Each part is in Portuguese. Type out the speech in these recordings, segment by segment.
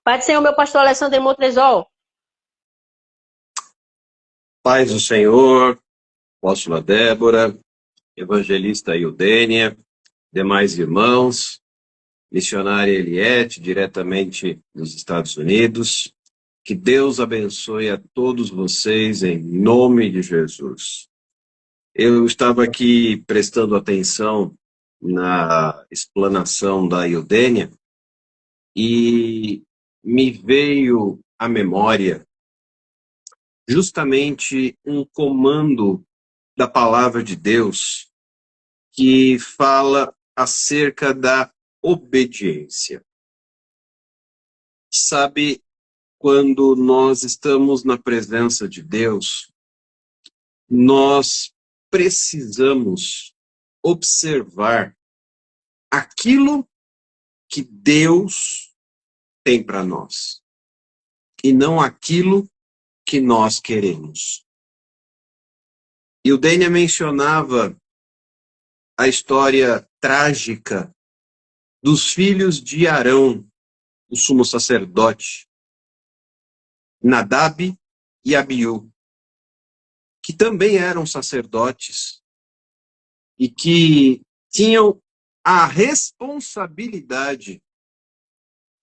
Pai do Senhor, meu pastor Alessandro Montresol. Paz do Senhor, apóstola Débora, evangelista Eudênia, demais irmãos, missionária Eliette, diretamente dos Estados Unidos. Que Deus abençoe a todos vocês em nome de Jesus. Eu estava aqui prestando atenção na explanação da Eudênia e me veio à memória justamente um comando da palavra de Deus que fala acerca da obediência. Sabe, quando nós estamos na presença de Deus, nós precisamos observar aquilo que Deus tem para nós e não aquilo que nós queremos. E o Dênia mencionava a história trágica dos filhos de Arão, o sumo sacerdote, Nadab e Abiú, que também eram sacerdotes e que tinham a responsabilidade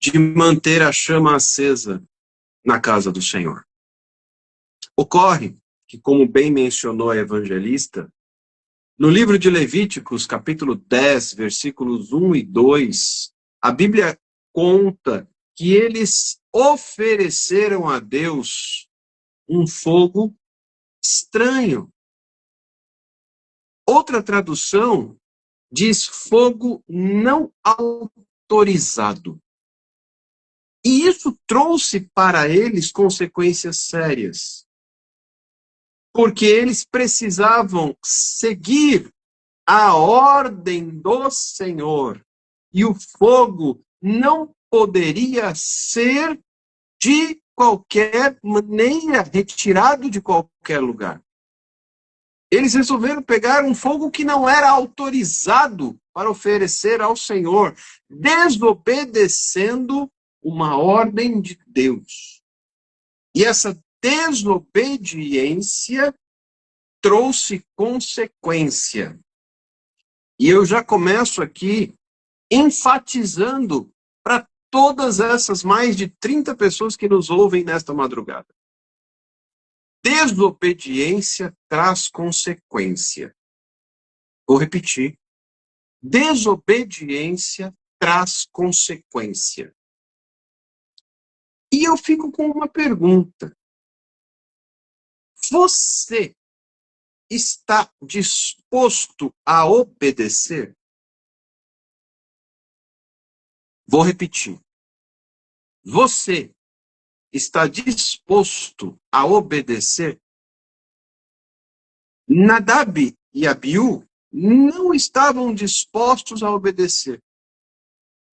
de manter a chama acesa na casa do Senhor. Ocorre que, como bem mencionou a evangelista, no livro de Levíticos, capítulo 10, versículos 1 e 2, a Bíblia conta que eles ofereceram a Deus um fogo estranho. Outra tradução diz fogo não autorizado. E isso trouxe para eles consequências sérias. Porque eles precisavam seguir a ordem do Senhor. E o fogo não poderia ser de qualquer maneira retirado de qualquer lugar. Eles resolveram pegar um fogo que não era autorizado para oferecer ao Senhor, desobedecendo uma ordem de Deus. E essa desobediência trouxe consequência. E eu já começo aqui enfatizando para todas essas mais de 30 pessoas que nos ouvem nesta madrugada. Desobediência traz consequência. Vou repetir. Desobediência traz consequência. E eu fico com uma pergunta. Você está disposto a obedecer? Vou repetir. Você está disposto a obedecer? Nadab e Abiú não estavam dispostos a obedecer.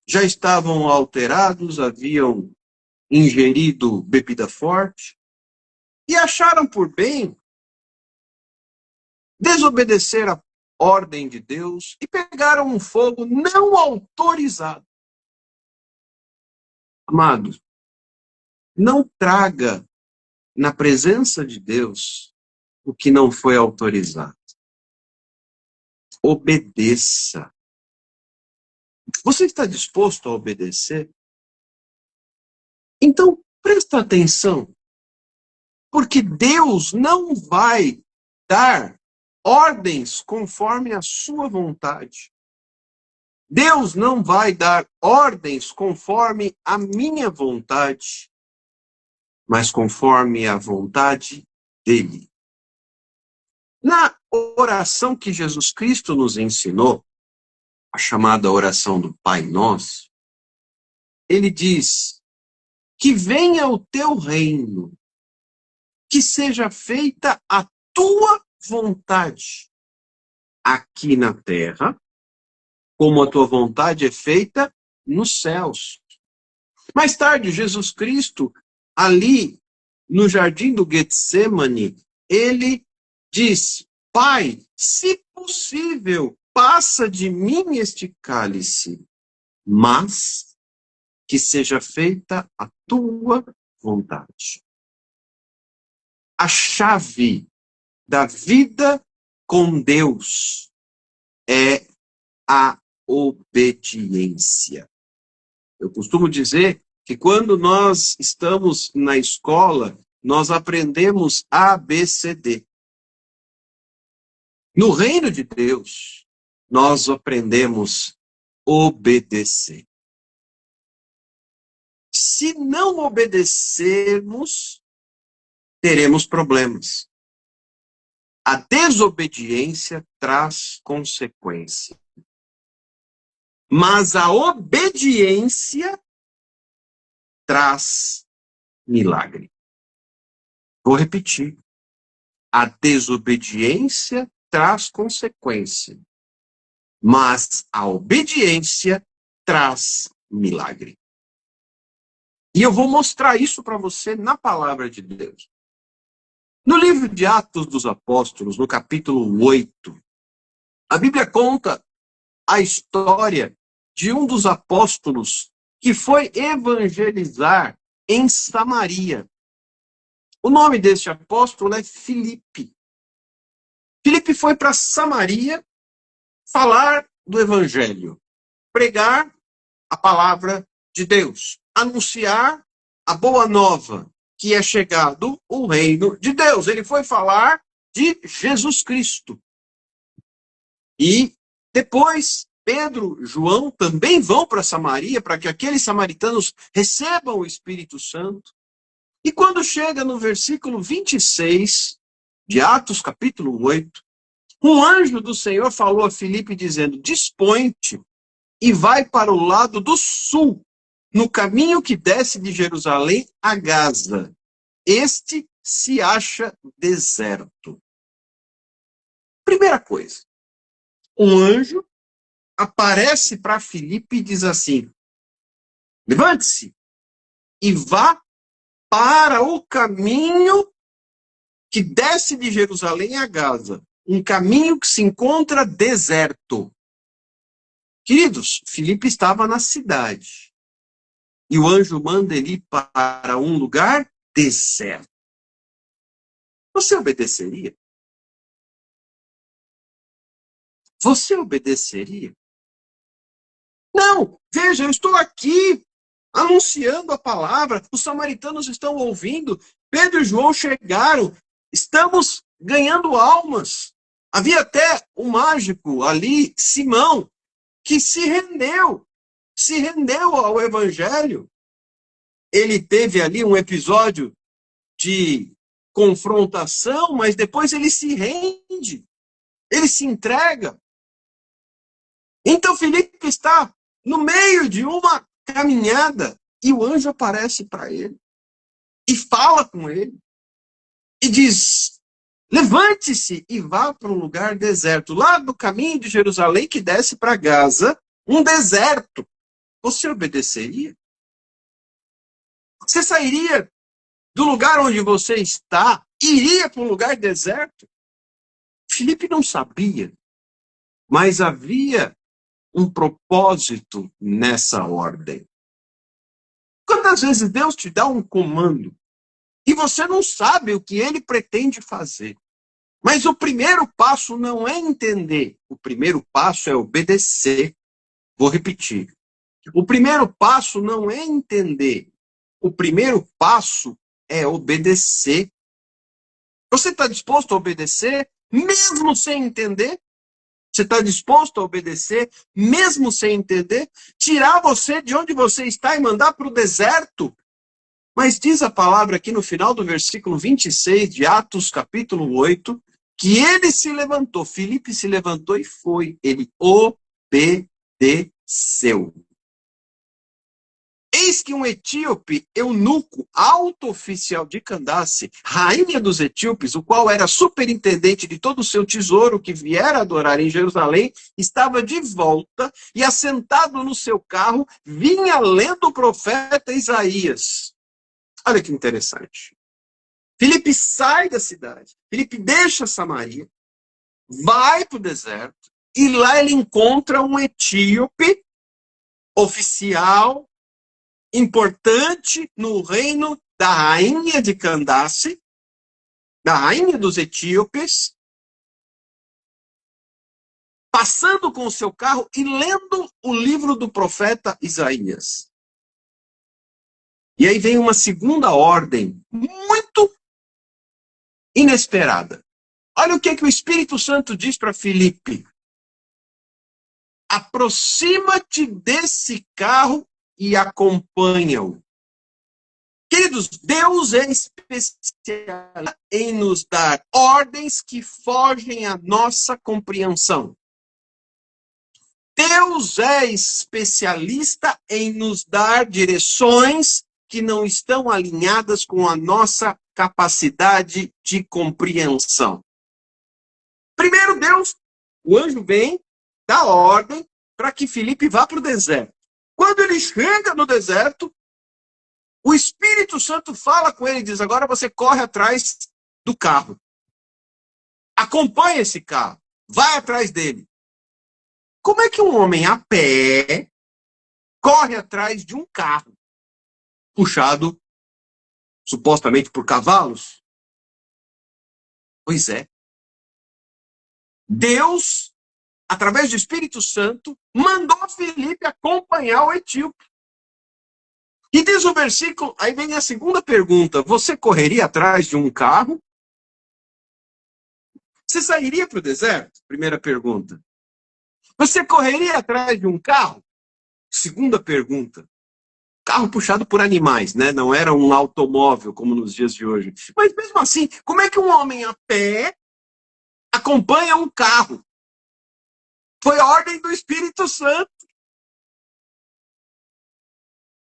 Já estavam alterados, haviam ingerido bebida forte e acharam por bem desobedecer a ordem de Deus e pegaram um fogo não autorizado. Amados, não traga na presença de Deus o que não foi autorizado. Obedeça. Você está disposto a obedecer? Então, presta atenção, porque Deus não vai dar ordens conforme a sua vontade. Deus não vai dar ordens conforme a minha vontade, mas conforme a vontade dele. Na oração que Jesus Cristo nos ensinou, a chamada oração do Pai Nosso, ele diz: que venha o teu reino, que seja feita a tua vontade, aqui na terra, como a tua vontade é feita nos céus. Mais tarde, Jesus Cristo, ali no jardim do Getsêmani, ele diz: Pai, se possível, passa de mim este cálice, mas que seja feita a tua vontade. A chave da vida com Deus é a obediência. Eu costumo dizer que quando nós estamos na escola, nós aprendemos ABCD. No reino de Deus, nós aprendemos obedecer. Se não obedecermos, teremos problemas. A desobediência traz consequência. Mas a obediência traz milagre. Vou repetir. A desobediência traz consequência. Mas a obediência traz milagre. E eu vou mostrar isso para você na palavra de Deus. No livro de Atos dos Apóstolos, no capítulo 8, a Bíblia conta a história de um dos apóstolos que foi evangelizar em Samaria. O nome deste apóstolo é Filipe. Filipe foi para Samaria falar do evangelho, pregar a palavra de Deus, anunciar a boa nova, que é chegado o reino de Deus. Ele foi falar de Jesus Cristo. E depois, Pedro, João também vão para Samaria para que aqueles samaritanos recebam o Espírito Santo. E quando chega no versículo 26 de Atos, capítulo 8, um anjo do Senhor falou a Filipe dizendo: dispõe-te e vai para o lado do sul, no caminho que desce de Jerusalém a Gaza. Este se acha deserto. Primeira coisa, um anjo aparece para Filipe e diz assim: levante-se e vá para o caminho que desce de Jerusalém a Gaza. Um caminho que se encontra deserto. Queridos, Filipe estava na cidade. E o anjo manda ele ir para um lugar deserto. Você obedeceria? Você obedeceria? Não, veja, eu estou aqui anunciando a palavra, os samaritanos estão ouvindo, Pedro e João chegaram, estamos ganhando almas. Havia até um mágico ali, Simão, que se rendeu ao evangelho. Ele teve ali um episódio de confrontação, mas depois ele se rende, ele se entrega. Então Filipe está no meio de uma caminhada e o anjo aparece para ele e fala com ele e diz: levante-se e vá para um lugar deserto, lá do caminho de Jerusalém que desce para Gaza, um deserto. Você obedeceria? Você sairia do lugar onde você está, iria para um lugar deserto? Filipe não sabia, mas havia um propósito nessa ordem. Quantas vezes Deus te dá um comando e você não sabe o que ele pretende fazer? Mas o primeiro passo não é entender, o primeiro passo é obedecer. Vou repetir. O primeiro passo não é entender, o primeiro passo é obedecer. Você está disposto a obedecer, mesmo sem entender? Você está disposto a obedecer, mesmo sem entender? Tirar você de onde você está e mandar para o deserto? Mas diz a palavra aqui no final do versículo 26 de Atos, capítulo 8, que ele se levantou, Filipe se levantou e foi. Ele obedeceu. Eis que um etíope, eunuco, alto oficial de Candace, rainha dos etíopes, o qual era superintendente de todo o seu tesouro que viera adorar em Jerusalém, estava de volta e, assentado no seu carro, vinha lendo o profeta Isaías. Olha que interessante. Filipe sai da cidade, Filipe deixa Samaria, vai para o deserto, e lá ele encontra um etíope, oficial, importante no reino da rainha de Candace, da rainha dos etíopes, passando com o seu carro e lendo o livro do profeta Isaías. E aí vem uma segunda ordem muito inesperada. Olha o que o Espírito Santo diz para Filipe. Aproxima-te desse carro e acompanha-o. Queridos, Deus é especialista em nos dar ordens que fogem à nossa compreensão. Deus é especialista em nos dar direções que não estão alinhadas com a nossa capacidade de compreensão. Primeiro, o anjo vem, dá ordem para que Filipe vá para o deserto. Quando ele chega no deserto, o Espírito Santo fala com ele e diz, agora você corre atrás do carro. Acompanha esse carro. Vai atrás dele. Como é que um homem a pé corre atrás de um carro puxado supostamente por cavalos? Pois é. Deus, através do Espírito Santo, mandou Filipe acompanhar o etíope. E diz o versículo, aí vem a segunda pergunta, você correria atrás de um carro? Você sairia para o deserto? Primeira pergunta. Você correria atrás de um carro? Segunda pergunta. Carro puxado por animais, né? Não era um automóvel como nos dias de hoje. Mas mesmo assim, como é que um homem a pé acompanha um carro? Foi ordem do Espírito Santo.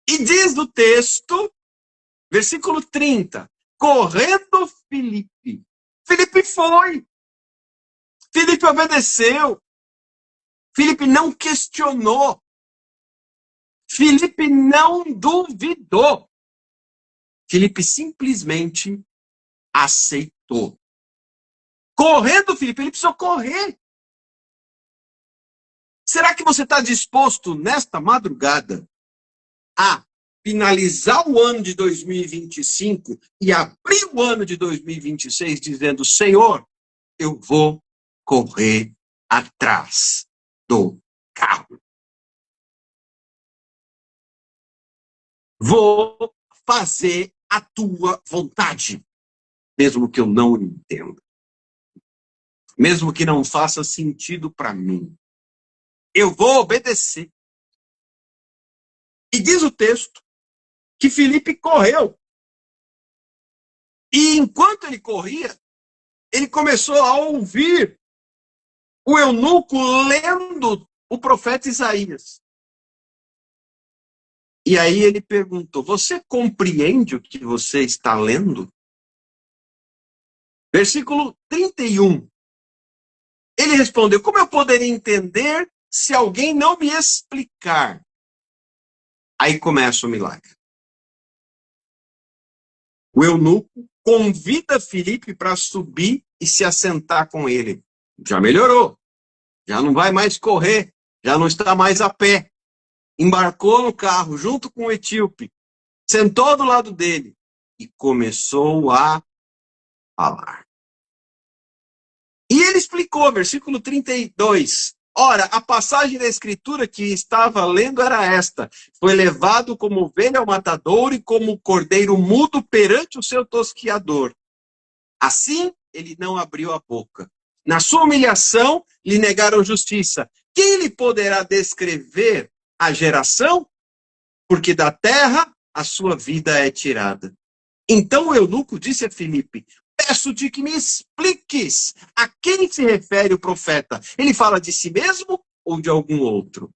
E diz o texto, versículo 30, correndo Filipe. Filipe foi. Filipe obedeceu. Filipe não questionou. Filipe não duvidou. Filipe simplesmente aceitou. Correndo, Filipe, ele precisou correr. Será que você está disposto nesta madrugada a finalizar o ano de 2025 e abrir o ano de 2026 dizendo, Senhor, eu vou correr atrás do carro. Vou fazer a tua vontade, mesmo que eu não entenda. Mesmo que não faça sentido para mim. Eu vou obedecer. E diz o texto que Filipe correu. E enquanto ele corria, ele começou a ouvir o eunuco lendo o profeta Isaías. E aí ele perguntou, você compreende o que você está lendo? Versículo 31. Ele respondeu, como eu poderia entender se alguém não me explicar? Aí começa o milagre. O eunuco convida Filipe para subir e se assentar com ele. Já melhorou. Já não vai mais correr. Já não está mais a pé. Embarcou no carro junto com o etíope. Sentou do lado dele e começou a falar. E ele explicou, versículo 32. Ora, a passagem da escritura que estava lendo era esta. Foi levado como ovelha ao matadouro e como cordeiro mudo perante o seu tosquiador. Assim, ele não abriu a boca. Na sua humilhação, lhe negaram justiça. Quem lhe poderá descrever a geração? Porque da terra a sua vida é tirada. Então o eunuco disse a Filipe, peço-te que me expliques a quem se refere o profeta. Ele fala de si mesmo ou de algum outro?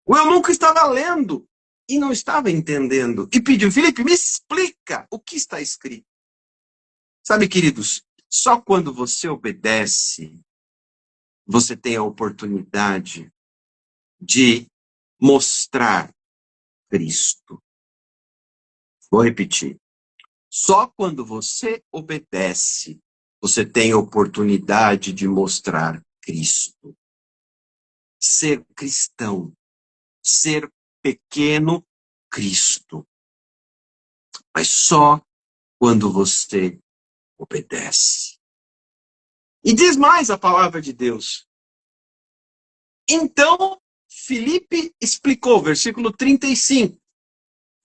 O eunuco estava lendo e não estava entendendo. E pediu, Filipe, me explica o que está escrito. Sabe, queridos, só quando você obedece, você tem a oportunidade de mostrar Cristo. Vou repetir. Só quando você obedece, você tem a oportunidade de mostrar Cristo. Ser cristão, ser pequeno Cristo. mas só quando você obedece. E diz mais a palavra de Deus. Então, Filipe explicou, versículo 35.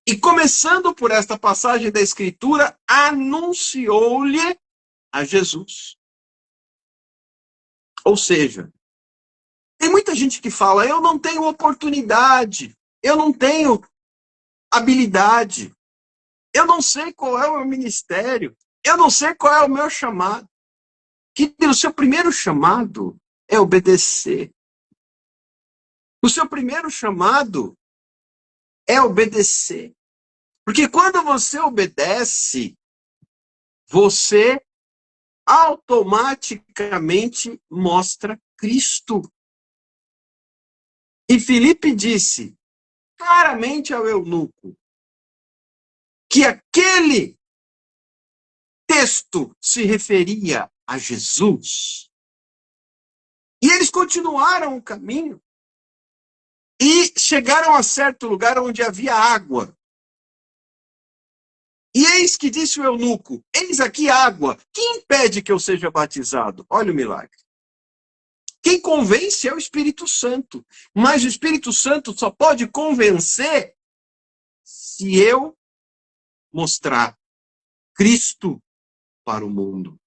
E começando por esta passagem da Escritura, anunciou-lhe a Jesus. Ou seja, tem muita gente que fala, eu não tenho oportunidade, eu não tenho habilidade, eu não sei qual é o meu ministério, eu não sei qual é o meu chamado. Que o seu primeiro chamado é obedecer. O seu primeiro chamado é obedecer. Porque quando você obedece, você automaticamente mostra Cristo. E Filipe disse claramente ao eunuco que aquele texto se referia a Jesus. E eles continuaram o caminho e chegaram a certo lugar onde havia água. E eis que disse o eunuco, eis aqui água, quem impede que eu seja batizado? Olha o milagre. Quem convence é o Espírito Santo, mas o Espírito Santo só pode convencer se eu mostrar Cristo para o mundo.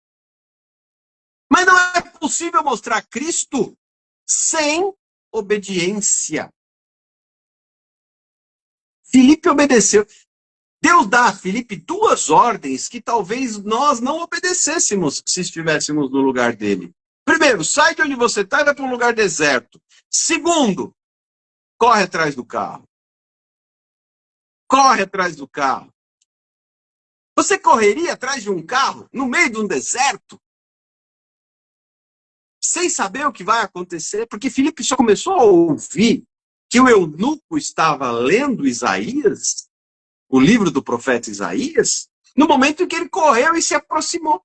Mas não é possível mostrar Cristo sem obediência. Filipe obedeceu. Deus dá a Filipe duas ordens que talvez nós não obedecêssemos se estivéssemos no lugar dele. Primeiro, sai de onde você está e vai para um lugar deserto. Segundo, corre atrás do carro. Corre atrás do carro. Você correria atrás de um carro no meio de um deserto? Sem saber o que vai acontecer? Porque Filipe só começou a ouvir que o eunuco estava lendo Isaías, o livro do profeta Isaías, no momento em que ele correu e se aproximou.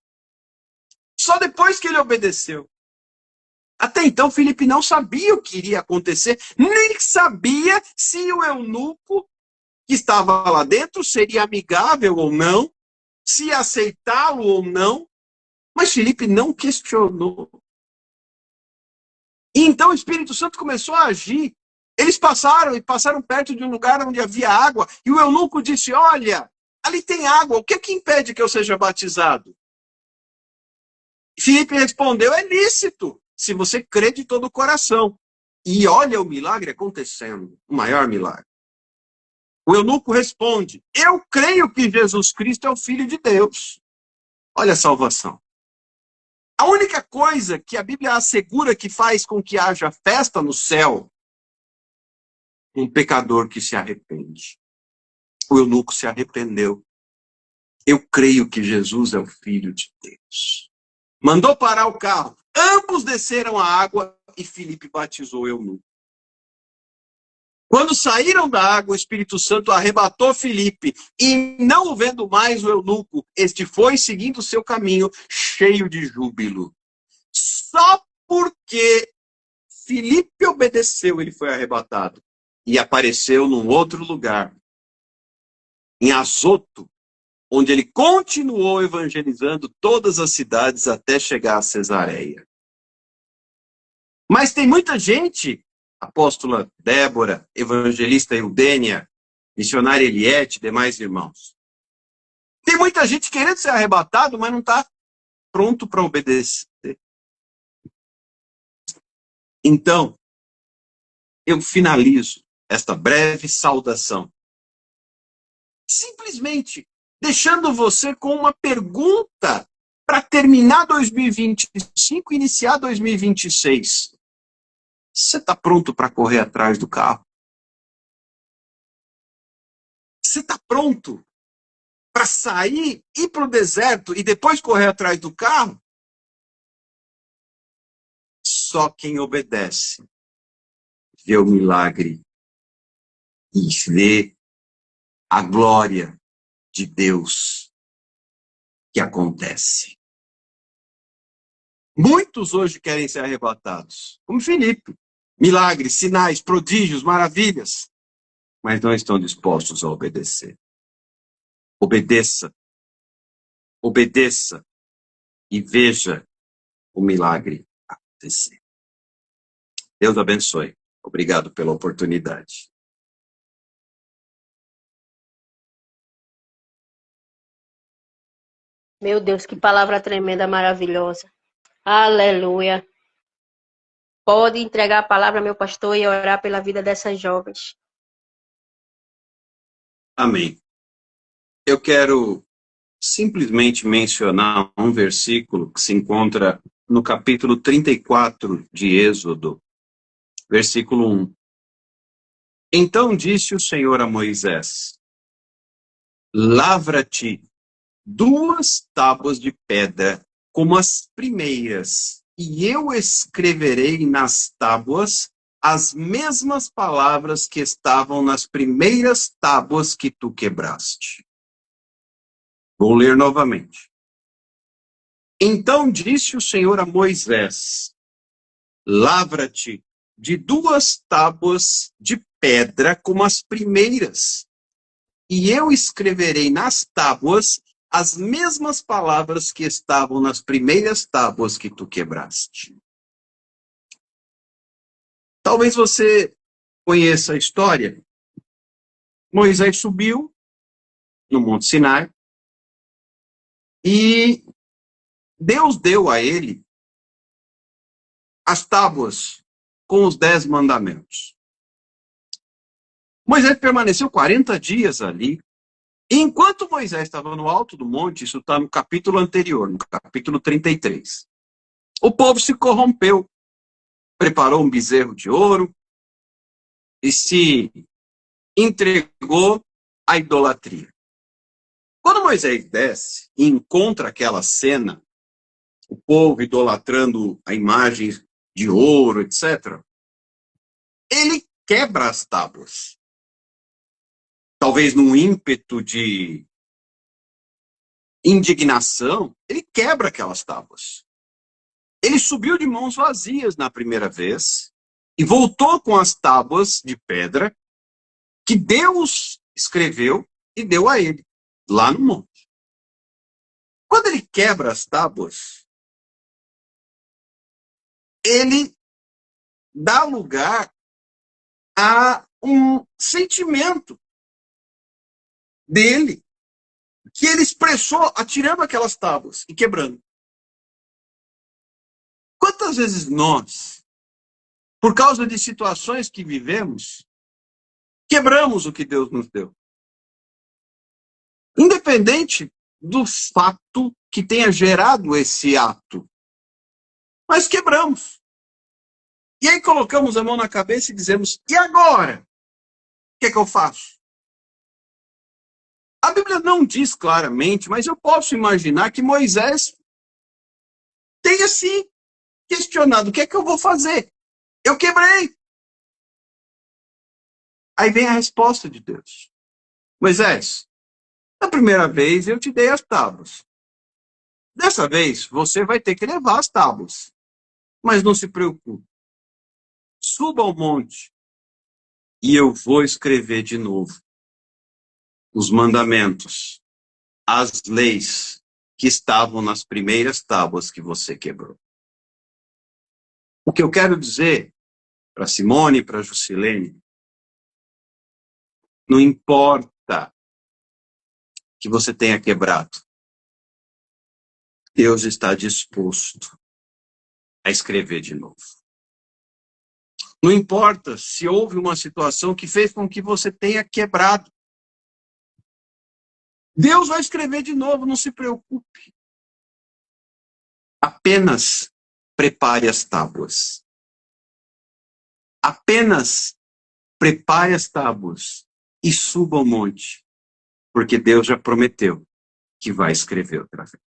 Só depois que ele obedeceu. Até então, Filipe não sabia o que iria acontecer, nem sabia se o eunuco que estava lá dentro seria amigável ou não, se ia aceitá-lo ou não, mas Filipe não questionou. E então o Espírito Santo começou a agir. Eles passaram perto de um lugar onde havia água, e o eunuco disse, olha, ali tem água, o que é que impede que eu seja batizado? Filipe respondeu, é lícito, se você crê de todo o coração. E olha o milagre acontecendo, o maior milagre. O eunuco responde, eu creio que Jesus Cristo é o Filho de Deus. Olha a salvação. A única coisa que a Bíblia assegura que faz com que haja festa no céu, um pecador que se arrepende. O eunuco se arrependeu. Eu creio que Jesus é o Filho de Deus. Mandou parar o carro. Ambos desceram a água e Filipe batizou o eunuco. Quando saíram da água, o Espírito Santo arrebatou Filipe e, não o vendo mais o eunuco, este foi seguindo o seu caminho, cheio de júbilo. Só porque Filipe obedeceu, ele foi arrebatado e apareceu num outro lugar, em Azoto, onde ele continuou evangelizando todas as cidades até chegar a Cesareia. Mas tem muita gente, apóstola Débora, evangelista Eudênia, missionária Eliette, demais irmãos. Tem muita gente querendo ser arrebatado, mas não está pronto para obedecer. Então, eu finalizo esta breve saudação, simplesmente deixando você com uma pergunta para terminar 2025 e iniciar 2026. Você está pronto para correr atrás do carro? Você está pronto para sair, ir para o deserto e depois correr atrás do carro? Só quem obedece vê o milagre e vê a glória de Deus que acontece. Muitos hoje querem ser arrebatados, como Filipe. Milagres, sinais, prodígios, maravilhas, mas não estão dispostos a obedecer. Obedeça, obedeça e veja o milagre acontecer. Deus abençoe. Obrigado pela oportunidade. Meu Deus, que palavra tremenda, maravilhosa. Aleluia. Pode entregar a palavra, meu pastor, e orar pela vida dessas jovens. Amém. Eu quero simplesmente mencionar um versículo que se encontra no capítulo 34 de Êxodo, versículo 1. Então disse o Senhor a Moisés: lavra-te 2 tábuas de pedra como as primeiras, e eu escreverei nas tábuas as mesmas palavras que estavam nas primeiras tábuas que tu quebraste. Vou ler novamente. Então disse o Senhor a Moisés: lavra-te de 2 tábuas de pedra como as primeiras, e eu escreverei nas tábuas as mesmas palavras que estavam nas primeiras tábuas que tu quebraste. Talvez você conheça a história. Moisés subiu no Monte Sinai e Deus deu a ele as tábuas com os 10 mandamentos. Moisés permaneceu 40 dias ali. E enquanto Moisés estava no alto do monte, isso está no capítulo anterior, no capítulo 33, o povo se corrompeu, preparou um bezerro de ouro e se entregou à idolatria. Quando Moisés desce e encontra aquela cena, o povo idolatrando a imagem de ouro, etc., ele quebra as tábuas. Talvez num ímpeto de indignação, ele quebra aquelas tábuas. Ele subiu de mãos vazias na primeira vez e voltou com as tábuas de pedra que Deus escreveu e deu a ele, lá no monte. Quando ele quebra as tábuas, ele dá lugar a um sentimento dele que ele expressou atirando aquelas tábuas e quebrando. Quantas vezes nós, por causa de situações que vivemos, quebramos o que Deus nos deu? Independente do fato que tenha gerado esse ato. Mas quebramos. E aí colocamos a mão na cabeça e dizemos, e agora? O que é que eu faço? A Bíblia não diz claramente, mas eu posso imaginar que Moisés tenha se questionado, o que é que eu vou fazer? Eu quebrei. Aí vem a resposta de Deus. Moisés, na primeira vez eu te dei as tábuas. Dessa vez você vai ter que levar as tábuas. Mas não se preocupe. Suba ao monte e eu vou escrever de novo os mandamentos, as leis que estavam nas primeiras tábuas que você quebrou. O que eu quero dizer para Simone e para Juscelene, não importa que você tenha quebrado, Deus está disposto a escrever de novo. Não importa se houve uma situação que fez com que você tenha quebrado. Deus vai escrever de novo, não se preocupe. Apenas prepare as tábuas. Apenas prepare as tábuas e suba ao monte, porque Deus já prometeu que vai escrever outra vez.